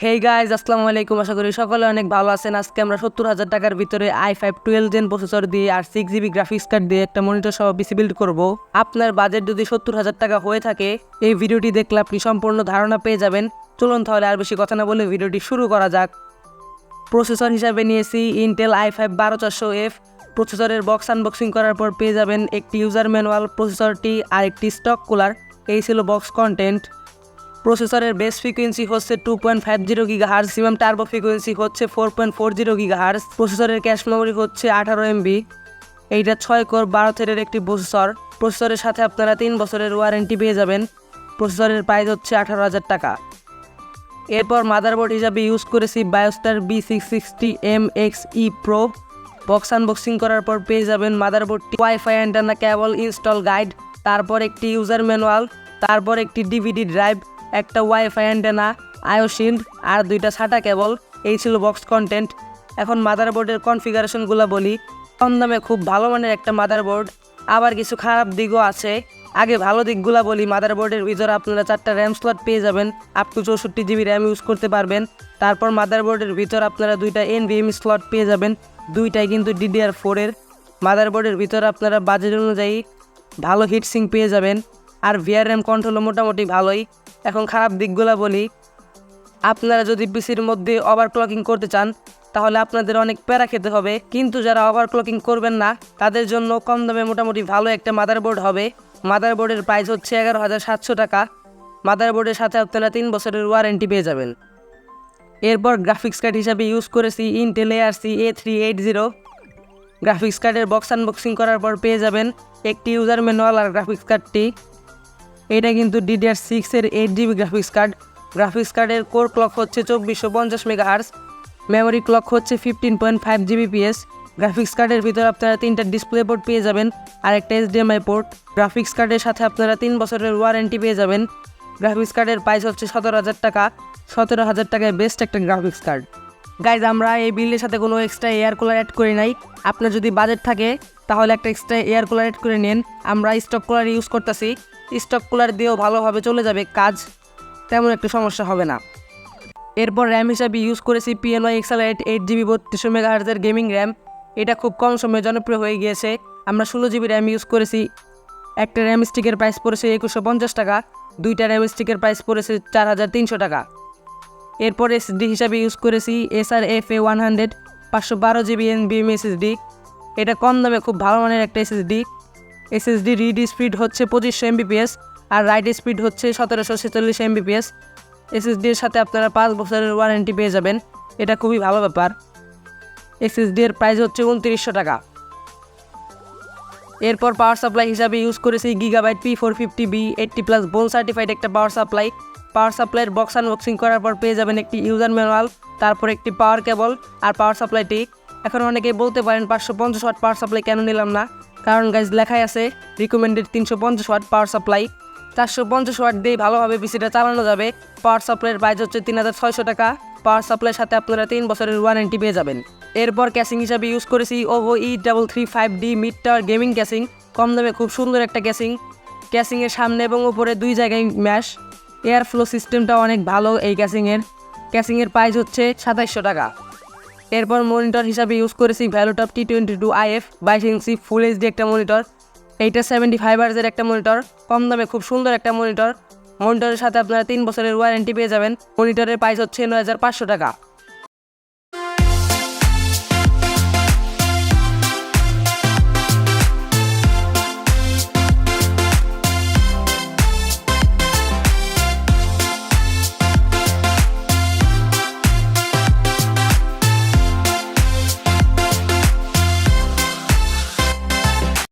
Hey guys, আসসালামু আলাইকুম। আশা করি সকলে অনেক ভালো আছেন। আজকে আমরা 70,000 টাকার ভিতরে i5 12 জেন প্রসেসর দিয়ে আর 6GB গ্রাফিক্স কার্ড দিয়ে একটা মনিটর সহ পিসি বিল্ড করব। আপনার বাজেট যদি 70,000 টাকা হয়ে থাকে, এই ভিডিওটি দেখলে আপনি সম্পূর্ণ ধারণা পেয়ে যাবেন। চলুন তাহলে আর বেশি কথা না বলে ভিডিওটি শুরু করা যাক। প্রসেসর হিসাবে নিয়েছি ইন্টেল i5 12400F। প্রসেসরের বক্স আনবক্সিং করার পর পেয়ে যাবেন একটি ইউজার ম্যানুয়াল, প্রসেসরটি আর একটি স্টক কুলার। এই ছিল বক্স কন্টেন্ট। প্রসেসরের বেস ফ্রিকোয়েন্সি হচ্ছে 2.50 GHz, ম্যাক্সিমাম টার্বো ফ্রিকোয়েন্সি হচ্ছে 4.40 GHz। প্রসেসরের ক্যাশ মেমোরি হচ্ছে 18 MB। এইটা 6 কোর 12 থ্রেডের একটি প্রসেসর। প্রসেসরের সাথে আপনারা 3 বছরের ওয়ারেন্টি পেয়ে যাবেন। প্রসেসরের প্রাইস হচ্ছে 18,000 টাকা। এরপর মাদারবোর্ড হিসাবে ইউজ করেছি Biostar B660MXE Pro। Box unboxing করার পর পেয়ে যাবেন মাদারবোর্ডটি, ওয়াইফাই অ্যান্টেনা, কেবল, ইনস্টল গাইড, তারপর একটি ইউজার ম্যানুয়াল, তারপর একটি ডিভিডি ড্রাইভ, একটা ওয়াইফাই অ্যান্টেনা, আইও শিল্ড আর 2টা SATA কেবল। এই ছিল বক্স কন্টেন্ট। এখন মাদারবোর্ডের কনফিগারেশনগুলো বলি। কম দামে খুব ভালো মানের একটা মাদারবোর্ড, আবার কিছু খারাপ দিকও আছে। আগে ভালো দিকগুলো বলি। মাদারবোর্ডের ভিতরে আপনারা 4টা র্যাম স্লট পেয়ে যাবেন, up to 64GB RAM use করতে পারবেন। তারপর মাদারবোর্ডের ভিতর আপনারা 2টা NVMe স্লট পেয়ে যাবেন, 2টাই কিন্তু DDR4-এর। মাদারবোর্ডের ভিতরে আপনারা বাজেট অনুযায়ী ভালো হিটসিঙ্ক পেয়ে যাবেন, আর VRM কন্ট্রোলও মোটামুটি ভালোই। এখন খারাপ দিকগুলো বলি। আপনারা যদি পিসির মধ্যে ওভারক্লকিং করতে চান তাহলে আপনাদের অনেক প্যারা খেতে হবে, কিন্তু যারা ওভারক্লকিং করবেন না তাদের জন্য কম দামে মোটামুটি ভালো একটা মাদারবোর্ড হবে। মাদারবোর্ডের প্রাইস হচ্ছে 11,700 টাকা। মাদারবোর্ডের সাথে আপনারা 3 বছরের ওয়ারেন্টি পেয়ে যাবেন। এরপর গ্রাফিক্স কার্ড হিসাবে ইউজ করেছি ইন্টেল ARC A380। গ্রাফিক্স কার্ডের বক্স আনবক্সিং করার পর পেয়ে যাবেন একটি ইউজার ম্যানুয়াল আর গ্রাফিক্স কার্ডটি। এটা কিন্তু DDR6-এর 8GB গ্রাফিক্স কার্ড। গ্রাফিক্স কার্ডের কোর ক্লক হচ্ছে 2450 MHz, মেমোরি ক্লক হচ্ছে 15.5 Gbps। গ্রাফিক্স কার্ডের ভিতরে আপনারা 3টা ডিসপ্লে পোর্ট পেয়ে যাবেন আর একটা HDMI পোর্ট। গ্রাফিক্স কার্ডের সাথে আপনারা 3 বছরের ওয়ারেন্টি পেয়ে যাবেন। গ্রাফিক্স কার্ডের প্রাইস হচ্ছে 17,000 টাকা। 17,000 টাকায় বেস্ট একটা গ্রাফিক্স কার্ড। গাইজ, আমরা এই বিলের সাথে কোনো এক্সট্রা এয়ার কুলার অ্যাড করি নাই। আপনার যদি বাজেট থাকে তাহলে একটা এক্সট্রা এয়ার কুলার অ্যাড করে নিন। আমরা স্টক কুলার ইউজ করতেছি। স্টক কুলার দিয়েও ভালোভাবে চলে যাবে কাজ, তেমন একটা সমস্যা হবে না। এরপর র্যাম হিসাবে ইউজ করেছি PNY Accelerate 8GB 3200 MHz gaming RAM. এটা খুব কম সময়ে জনপ্রিয় হয়ে গিয়েছে। আমরা 16GB র্যাম ইউজ করেছি। একটা র্যাম স্টিকের প্রাইস পড়েছে 2150 টাকা, 2টা র্যাম স্টিকের প্রাইস পড়েছে 4,300 টাকা। এরপর SSD হিসাবে ইউজ করেছি SRFA 100 512GB NVMe SSD। এটা কম দামে খুব ভালো মানের একটা SSD রিড স্পিড হচ্ছে 2500 Mbps আর রাইট স্পিড হচ্ছে 1746 Mbps। SSD-এর সাথে আপনারা 5 বছরের ওয়ারেন্টি পেয়ে যাবেন। এটা খুবই ভালো ব্যাপার। SSD-এর প্রাইস হচ্ছে 2900 টাকা। এরপর পাওয়ার সাপ্লাই হিসাবে ইউজ করেছি Gigabyte P450B 80+ বোন সার্টিফাইড একটা পাওয়ার সাপ্লাই। পাওয়ার সাপ্লাইয়ের বক্স আনবক্সিং করার পর পেয়ে যাবেন একটি ইউজার ম্যানুয়াল, তারপর একটি পাওয়ার কেবল আর পাওয়ার সাপ্লাইটি। এখন অনেকেই বলতে পারেন 550 ওয়াট পাওয়ার সাপ্লাই কেন নিলাম না, কারণ গাইজ লেখাই আছে recommended 350 watt power supply. 450 watt দিয়ে ভালোভাবে পিসিটা চালানো যাবে। পাওয়ার সাপ্লাইয়ের প্রাইস হচ্ছে 3,600 টাকা। পাওয়ার সাপ্লাইয়ের সাথে আপনারা 3 বছরের ওয়ারেন্টি পেয়ে যাবেন। এরপর ক্যাসিং হিসাবে ইউজ করেছি OVO E335D mid tower gaming casing. কম দামে খুব সুন্দর একটা ক্যাসিং। ক্যাসিংয়ের সামনে এবং উপরে 2 জায়গায় ম্যাশ। এয়ার ফ্লো সিস্টেমটা অনেক ভালো এই ক্যাসিংয়ের প্রাইস হচ্ছে 2700 টাকা। এরপর মনিটর হিসাবে ইউজ করেছি ভ্যালুটপ T22IF 22 ইঞ্চি ফুল HD একটা মনিটর। এইটা 75 Hz একটা মনিটর, কম দামে খুব সুন্দর একটা মনিটর। মনিটরের সাথে আপনারা 3 বছরের ওয়ারেন্টি পেয়ে যাবেন। মনিটরের প্রাইস হচ্ছে 9,500 টাকা।